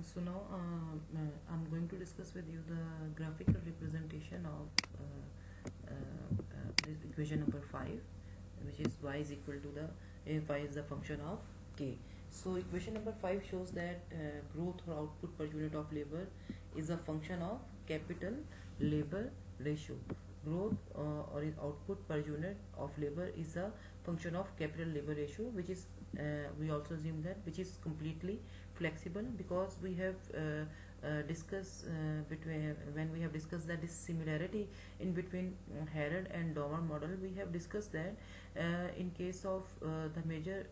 So now I'm going to discuss with you the graphical representation of this equation number 5, which is y is equal to the y is the function of k. So equation number 5 shows that growth or output per unit of labor is a function of capital labor ratio. Growth or output per unit of labor is a function of capital labor ratio, which is we also assume that which is completely flexible, because we have discussed between when we have discussed that this similarity in between Harrod and Dommer model. We have discussed that in case of the major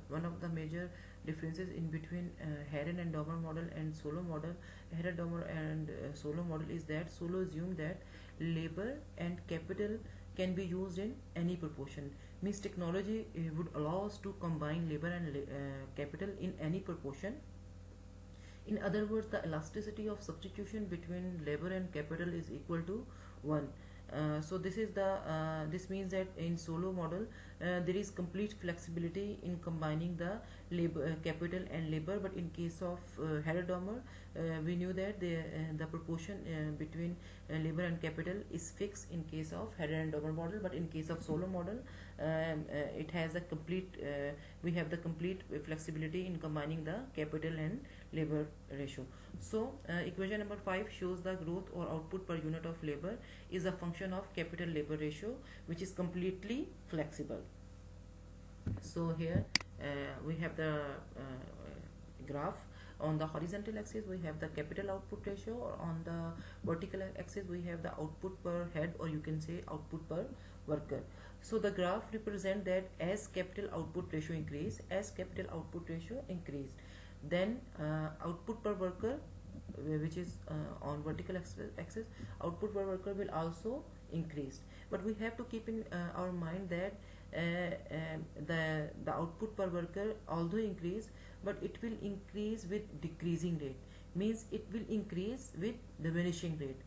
one of the major differences in between Harrod and Dommer model and Solow model, Harrod, Dommer and Solow model, is that Solow assumed that labor and capital can be used in any proportion. Means technology would allow us to combine labor and capital in any proportion. In other words, the elasticity of substitution between labor and capital is equal to 1. So this means that in Solow model there is complete flexibility in combining the labor capital and labor, but in case of Harrod-Dommer we knew that the proportion between labor and capital is fixed in case of Harrod and Dommer model, but in case of Solow model it has a complete we have the complete flexibility in combining the capital and labor ratio. So equation number 5 shows the growth or output per unit of labor is a function of capital labor ratio, which is completely flexible. So here we have the graph. On the horizontal axis we have the capital output ratio, or on the vertical axis we have the output per head, or you can say output per worker. So the graph represents that as capital output ratio increase, then output per worker, which is on vertical axis, output per worker will also increase. But we have to keep in our mind that the output per worker although increase, but it will increase with decreasing rate. Means it will increase with diminishing rate.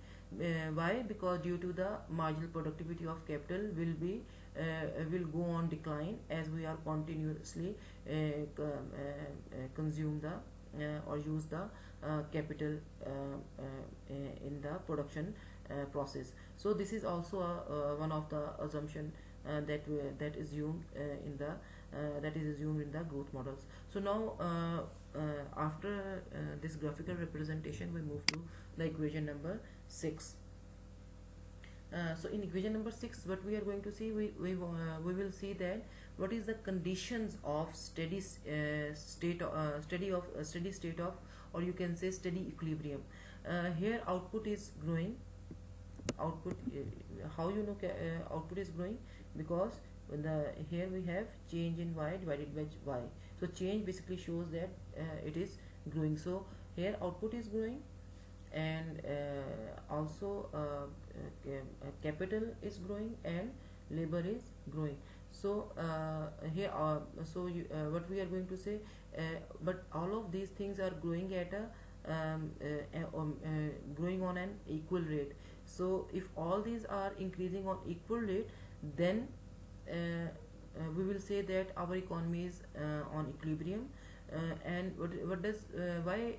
Why? Because due to the marginal productivity of capital will go on decline as we are continuously consume the or use the capital in the production process. So this is also one of the assumption that is assumed in the growth models. So now after this graphical representation, we move to the equation number 6. So in equation number 6, what we are going to see, we will see that what is the conditions of steady state of, or you can say steady equilibrium. Here output is growing. Output, how you know output is growing? Because here we have change in y divided by y. So change basically shows that it is growing. So here output is growing, and also capital is growing and labor is growing. So here what we are going to say, but all of these things are growing at growing on an equal rate. So if all these are increasing on equal rate, then we will say that our economy is on equilibrium. And what does why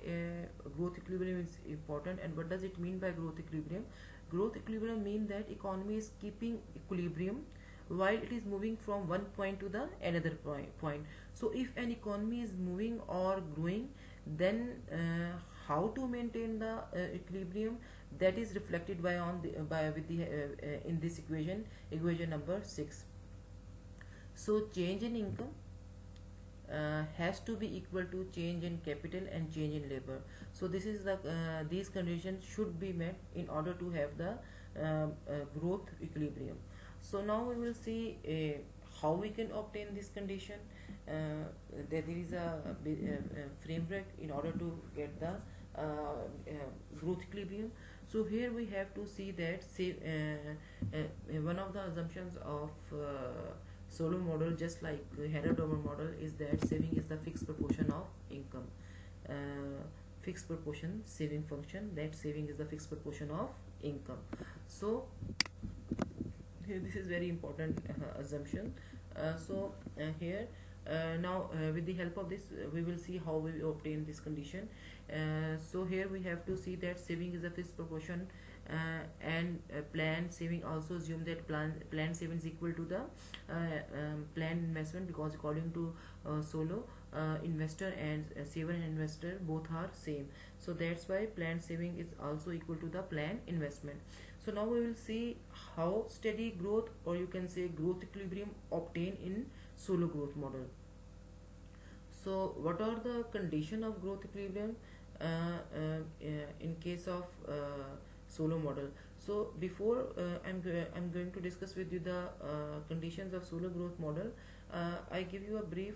growth equilibrium is important, and what does it mean by growth equilibrium? Growth equilibrium means that economy is keeping equilibrium while it is moving from one point to the another point. So if an economy is moving or growing, then how to maintain the equilibrium, that is reflected in this equation number 6. So change in income has to be equal to change in capital and change in labor. So this is the these conditions should be met in order to have the growth equilibrium. So now we will see how we can obtain this condition. There is a framework in order to get the growth equilibrium. So here we have to see that one of the assumptions of Solow model, just like Harrod-Dommer model, is that saving is the fixed proportion of income. Fixed proportion saving function, that saving is the fixed proportion of income. So here this is very important assumption. Here With the help of this, we will see how we obtain this condition. So here we have to see that saving is a fixed proportion, and planned saving also assume that planned saving is equal to the planned investment, because according to Solow, investor and saver and investor both are same. So that's why planned saving is also equal to the planned investment. So now we will see how steady growth, or you can say growth equilibrium, obtained in Solow growth model. So what are the condition of growth equilibrium in case of Solow model? So before I'm going to discuss with you the conditions of Solow growth model, I give you a brief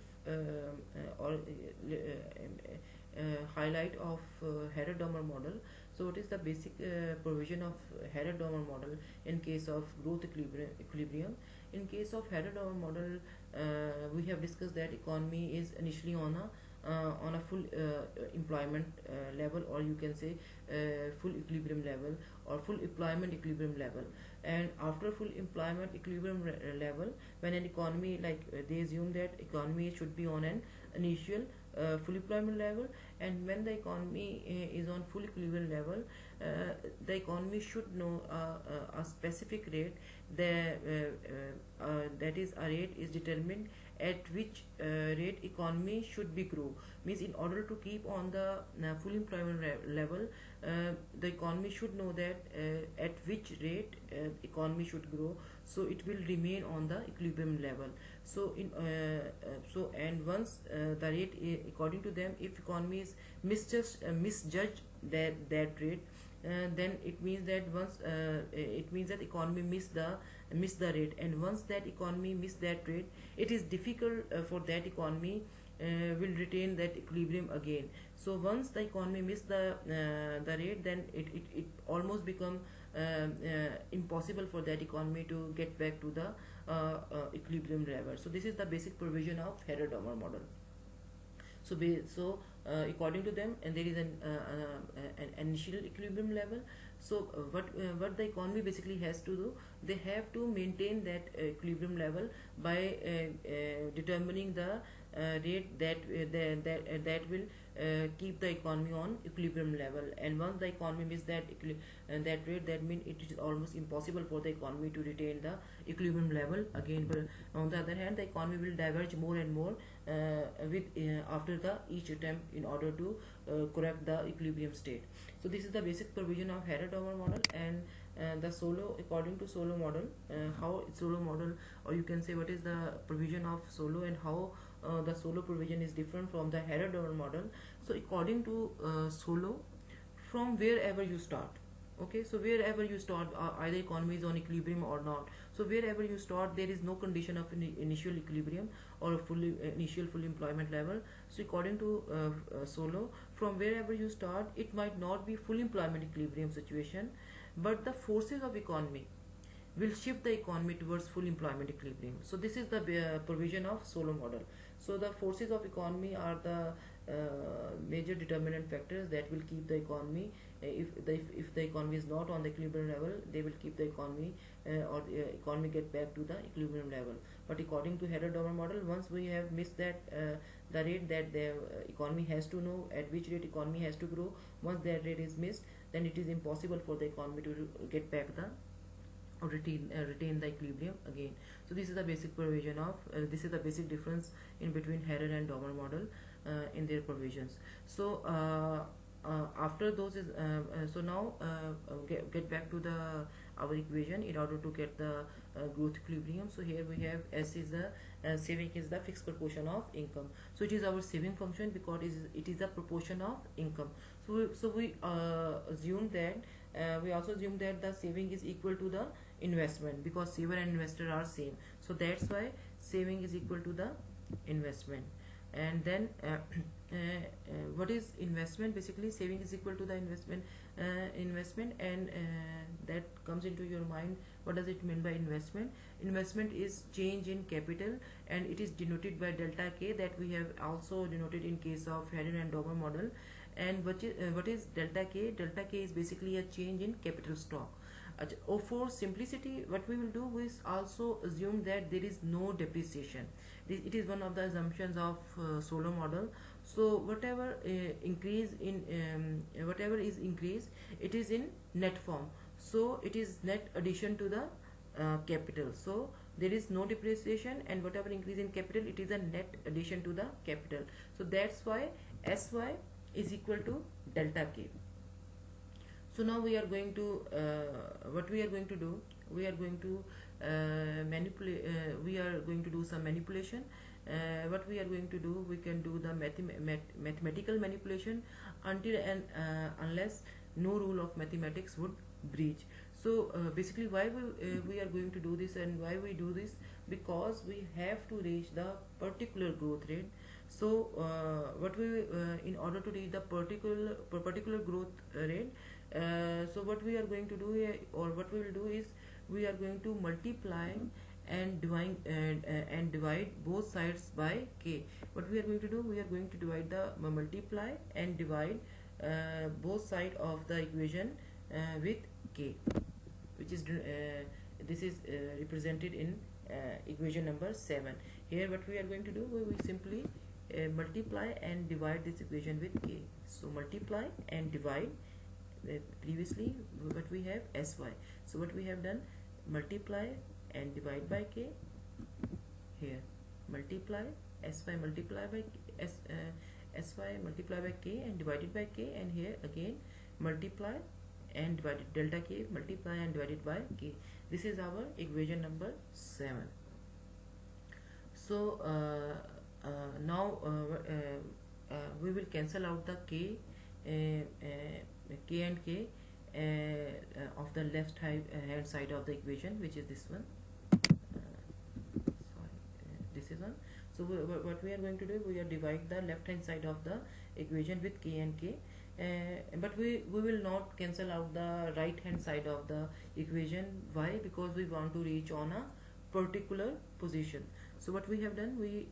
highlight of Harrod-Domar model. So what is the basic provision of Harrod-Domar model in case of growth equilibrium? In case of Harrod-Domar model, we have discussed that economy is initially on a full employment level, or you can say full equilibrium level, or full employment equilibrium level. And after full employment equilibrium level, when an economy, they assume that economy should be on an initial full employment level, and when the economy is on full equilibrium level, the economy should know a specific rate, that is a rate is determined at which rate economy should be grow. Means in order to keep on the full employment level, the economy should know that at which rate economy should grow, so it will remain on the equilibrium level. So and once the rate, according to them, if economy is misjudged that rate, then it means that economy miss the rate, and once that economy miss that rate, it is difficult for that economy will retain that equilibrium again. So once the economy miss the rate, then it almost become impossible for that economy to get back to the equilibrium level. So this is the basic provision of Harrod-Domar model. So according to them, and there is an initial equilibrium level. So what the economy basically has to do, they have to maintain that equilibrium level by determining the rate that will keep the economy on equilibrium level. And once the economy miss that rate, that means it is almost impossible for the economy to retain the equilibrium level again. But on the other hand, the economy will diverge more and more after the each attempt in order to correct the equilibrium state. So this is the basic provision of Harrod-Domar model. And the Solow, according to Solow model, how Solow model, or you can say what is the provision of Solow, and how the Solow provision is different from the Harrod-Domar model. So according to Solow, from wherever you start, okay, so wherever you start, either economy is on equilibrium or not, so wherever you start, there is no condition of initial equilibrium or a initial full employment level. So according to Solow, from wherever you start, it might not be full employment equilibrium situation, but the forces of economy will shift the economy towards full employment equilibrium. So this is the provision of Solow model. So the forces of economy are the major determinant factors that will keep the economy, if the economy is not on the equilibrium level, they will keep the economy or the economy get back to the equilibrium level. But according to Harrod-Domar model, once we have missed that the rate that the economy has to know, at which rate economy has to grow, once that rate is missed, then it is impossible for the economy to get back the or retain the equilibrium again. So this is the basic provision of this is the basic difference in between Harrod and Domar model in their provisions. So after those is so now get back to our equation in order to get the growth equilibrium. So here we have S is the saving is the fixed proportion of income. So it is our saving function because it is a proportion of income. So we assume that we also assume that the saving is equal to the investment, because saver and investor are same. So that's why saving is equal to the investment. And then what is investment? Basically saving is equal to the investment, and that comes into your mind, what does it mean by investment? Investment is change in capital, and it is denoted by delta K, that we have also denoted in case of Harrod and Domar model. And what is delta K? Delta K is basically a change in capital stock. For simplicity, what we will do is also assume that there is no depreciation. It is one of the assumptions of Solo model. So whatever whatever is increased, it is in net form. So it is net addition to the capital. So there is no depreciation, and whatever increase in capital, it is a net addition to the capital. So that's why SY is equal to delta K. So now we are going to what we are going to do, we are going to manipulate, we are going to do some manipulation. What we are going to do, we can do the mathematical manipulation until and unless no rule of mathematics would breach. So basically why we are going to do this, and why we do this, because we have to reach the particular growth rate. So what we in order to reach the particular growth rate, so what we are going to do here, or what we will do is, we are going to multiply and divide both sides by k. What we are going to do, we are going to divide the multiply and divide both sides of the equation with k, which is this is represented in equation number 7. Here what we are going to do, we will simply multiply and divide this equation with k. So multiply and divide, previously what we have sy. So what we have done, multiply and divide by k. Here multiply sy multiply by sy multiply by k and divided by k, and here again multiply and divided delta k, multiply and divided by k. This is our equation number 7. So now we will cancel out the k and k of the left hand side of the equation, which is this one. This is one. So what we are going to do, we are divide the left hand side of the equation with k and k, but we will not cancel out the right hand side of the equation. Why? Because we want to reach on a particular position. So what we have done, we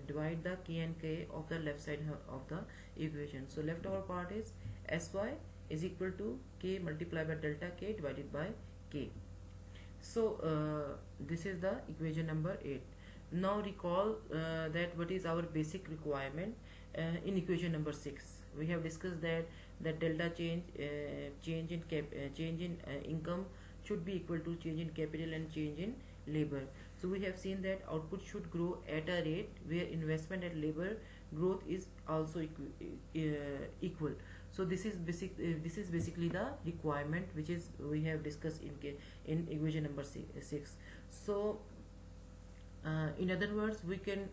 divide the k and k of the left side of the equation. So leftover part is sy is equal to k multiplied by delta k divided by k. So this is the equation number 8. Now recall that what is our basic requirement in equation number 6. We have discussed that delta change in income should be equal to change in capital and change in labor. So we have seen that output should grow at a rate where investment and labor growth is also equal. So this is basically the requirement which is we have discussed in equation number 6. So in other words, we can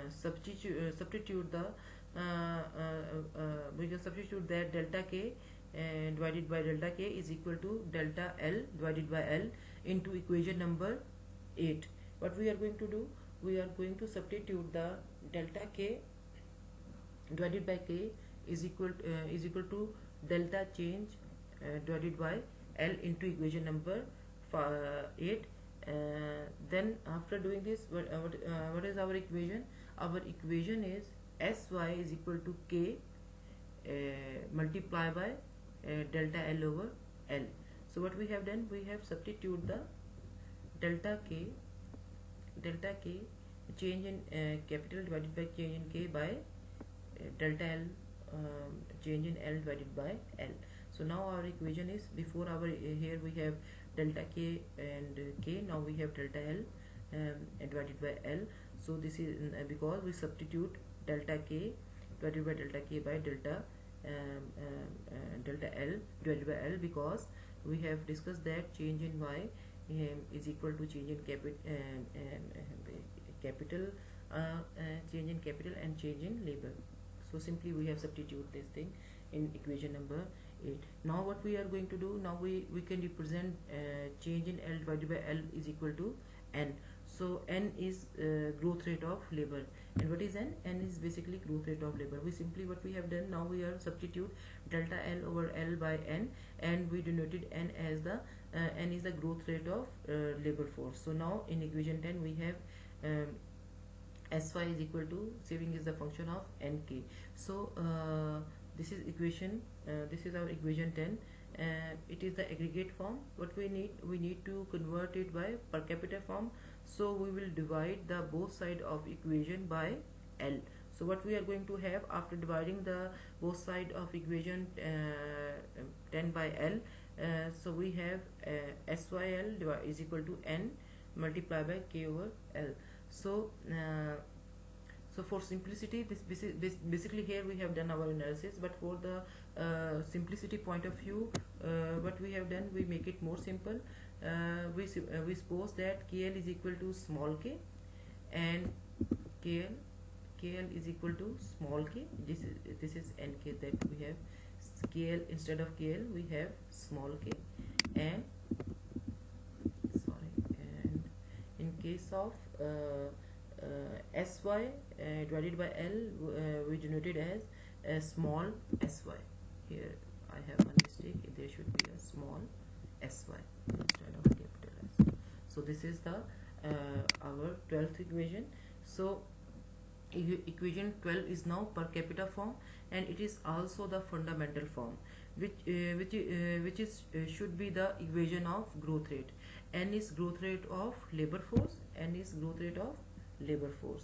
substitute that delta k divided by delta k is equal to delta L divided by L into equation number 8. What we are going to do, we are going to substitute the delta k divided by k is equal to delta change divided by L into equation number 8. Then after doing this, what is our equation? Our equation is sy is equal to k multiply by delta L over L. So what we have done, we have substitute the delta k change in capital divided by change in k by delta L change in L divided by L. So now our equation is, before our here we have delta k and k, now we have delta L divided by L. So this is because we substitute delta k divided by delta k by delta L divided by L, because we have discussed that change in y is equal to change in capital change in capital and change in labor. So simply we have substitute this thing in equation number 8. Now what we are going to do, now we can represent change in L divided by L is equal to N. So N is growth rate of labor. And what is N? N is basically growth rate of labor. We simply, what we have done, now we are substitute delta L over L by N, and we denoted N as the N is the growth rate of labor force. So now in equation 10 we have sy is equal to, saving is the function of nk. So this is equation this is our equation 10, it is the aggregate form. What we need to convert it by per capita form. So we will divide the both side of equation by L. So what we are going to have after dividing the both side of equation 10 by L, so we have SYL is equal to N multiplied by K over L. So so for simplicity, basically here we have done our analysis, but for the simplicity point of view, what we have done, we make it more simple. We suppose that KL is equal to small k, and KL is equal to small k. This is NK that we have. KL, instead of KL we have small k, and in case of SY divided by L, we denoted as small sy. Here I have one mistake, there should be a small sy instead of capital S. So this is the our 12th equation. So equation 12 is now per capita form, and it is also the fundamental form, which should be the equation of growth rate. N is growth rate of labor force, N is growth rate of labor force,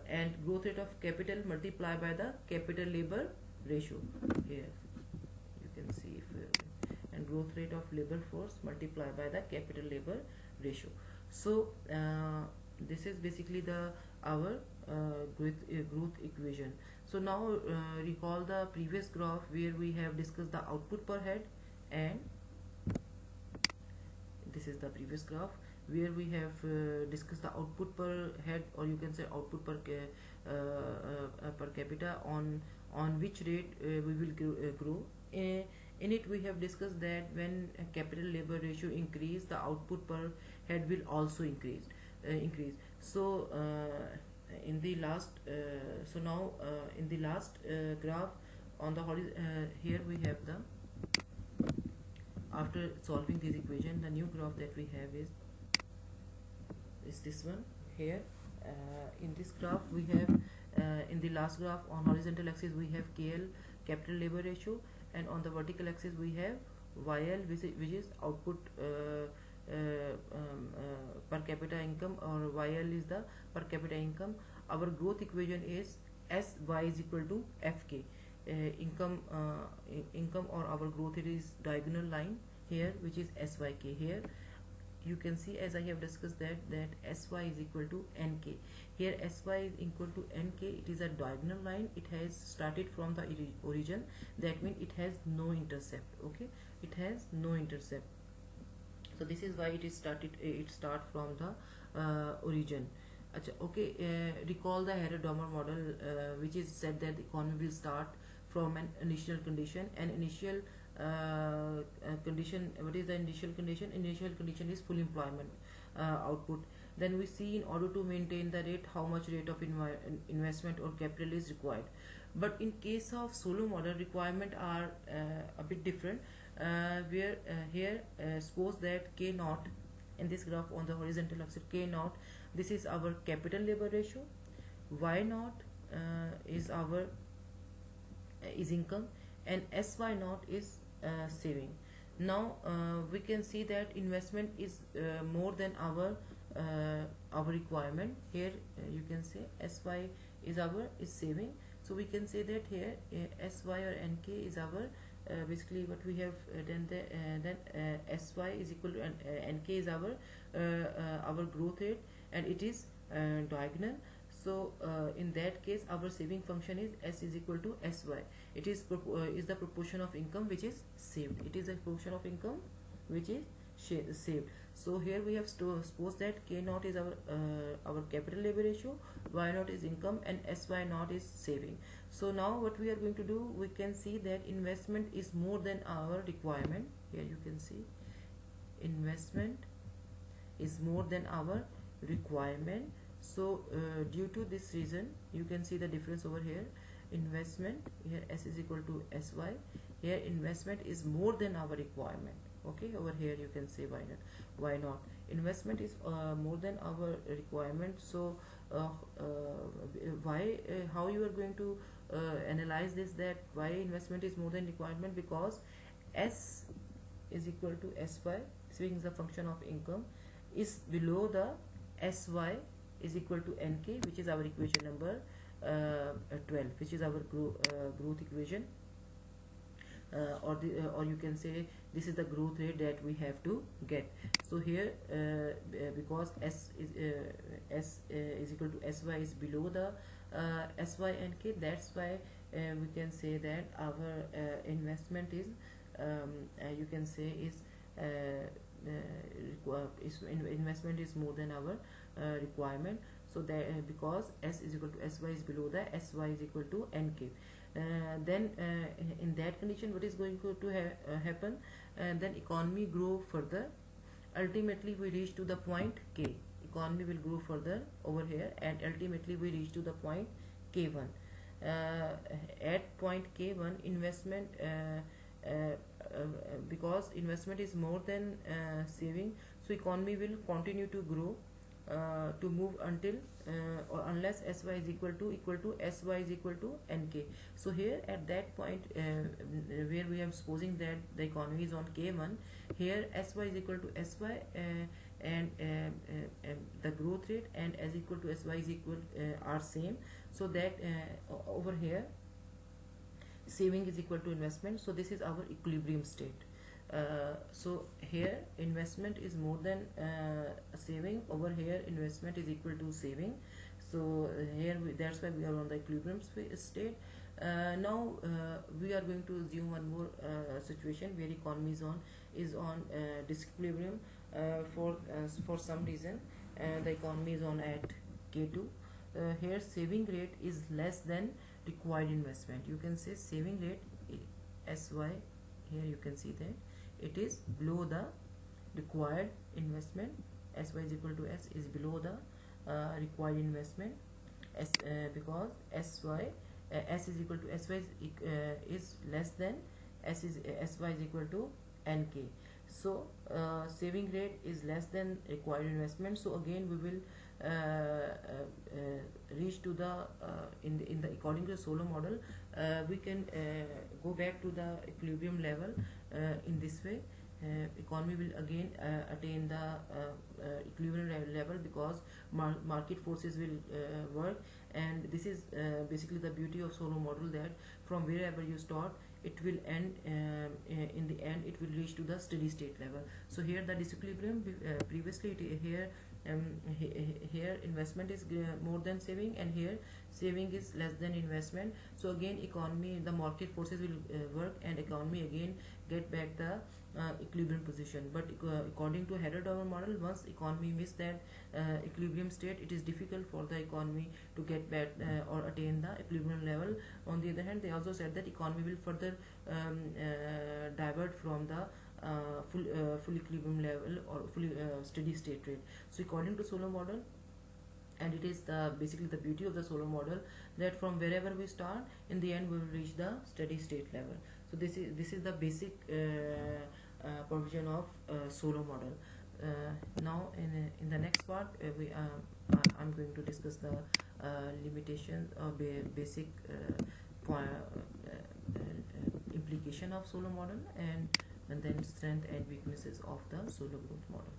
and growth rate of capital multiplied by the capital labor ratio. Here you can see, if and growth rate of labor force multiplied by the capital labor ratio. So this is basically the our growth equation. So now recall the previous graph where we have discussed the output per head, and this is the previous graph where we have discussed the output per head, or you can say output per capita, on which rate we will grow. In it we have discussed that when capital labor ratio increase, the output per head will also increase. So in the last in the last graph on the horizon, here we have the, after solving this equation, the new graph that we have is this one here. In this graph we have, in the last graph, on horizontal axis we have KL, capital labor ratio, and on the vertical axis we have YL, which is output per capita income, or YL is the per capita income. Our growth equation is SY is equal to FK. Income or our growth rate is diagonal line here, which is SYK. Here you can see, as I have discussed, that SY is equal to NK. Here SY is equal to NK. It is a diagonal line. It has started from the origin. That means it has no intercept. Okay, it has no intercept. So this is why it start from the origin. Okay, recall the Harrod-Domar model, which is said that the economy will start from an initial condition. An initial condition. What is the initial condition? Initial condition is full employment output. Then we see, in order to maintain the rate, how much rate of investment or capital is required. But in case of Solow model, requirement are a bit different. Where here suppose that K naught, in this graph on the horizontal axis, K naught, this is our capital labor ratio, Y naught is our is income, and SY naught is saving. Now we can see that investment is more than our requirement. Here you can say SY is saving. So we can say that here SY or NK is our basically what we have done there. Then SY is equal to NK is our growth rate, and it is diagonal. So in that case, our saving function is S is equal to SY. It is the proportion of income which is saved. It is a proportion of income which is saved. So here we have suppose that K naught is our capital labor ratio, Y naught is income, and SY naught is saving. So now what we are going to do, we can see that investment is more than our requirement. Here you can see investment is more than our requirement. So due to this reason, you can see the difference over here. Investment, here S is equal to SY. Here investment is more than our requirement. Okay, over here you can say why not. Investment is more than our requirement. So why how you are going to analyze this, that why investment is more than requirement? Because S is equal to SY, saving is a function of income, is below the SY is equal to NK, which is our equation number 12, which is our growth equation, or you can say this is the growth rate that we have to get. So here because S is equal to SY is below the SY and K, that's why we can say that our investment is you can say is investment is more than our requirement. So that because S is equal to SY is below the SY is equal to NK, then in that condition what is going to happen, then economy grow further. Ultimately we reach to the point K, economy will grow further over here, and ultimately we reach to the point K1. At point K1 investment because investment is more than saving, so economy will continue to grow to move until or unless SY is equal to SY is equal to NK. So here at that point where we are supposing that the economy is on K1, here SY is equal to SY and the growth rate and S equal to SY is equal are same, so that over here saving is equal to investment. So this is our equilibrium state. So here investment is more than saving, over here investment is equal to saving. So here that's why we are on the equilibrium state. Now we are going to assume one more situation where economy is on disequilibrium for some reason. The economy is on at K2. Here saving rate is less than required investment. You can say saving rate SY, here you can see that it is below the required investment. SY is equal to S is below the required investment, because SY S is equal to SY is less than SY is equal to NK. So saving rate is less than required investment. So again we will reach to the in the according to the Solow model we can go back to the equilibrium level in this way. Economy will again attain the equilibrium level because market forces will work, and this is basically the beauty of Solow model, that from wherever you start it will end in the end it will reach to the steady state level. So here the disequilibrium previously here investment is more than saving, and here saving is less than investment. So again economy, the market forces will work, and economy again get back the equilibrium position. But according to Harrod-Dover model, once economy miss that equilibrium state, it is difficult for the economy to get back or attain the equilibrium level. On the other hand, they also said that economy will further divert from the full equilibrium level or fully steady state rate. So according to Solow model, and it is basically the beauty of the Solow model, that from wherever we start, in the end we will reach the steady state level. So this is the basic provision of Solow model. Now in the next part I'm going to discuss the limitation or basic implication of Solow model, and then strength and weaknesses of the Solow growth model.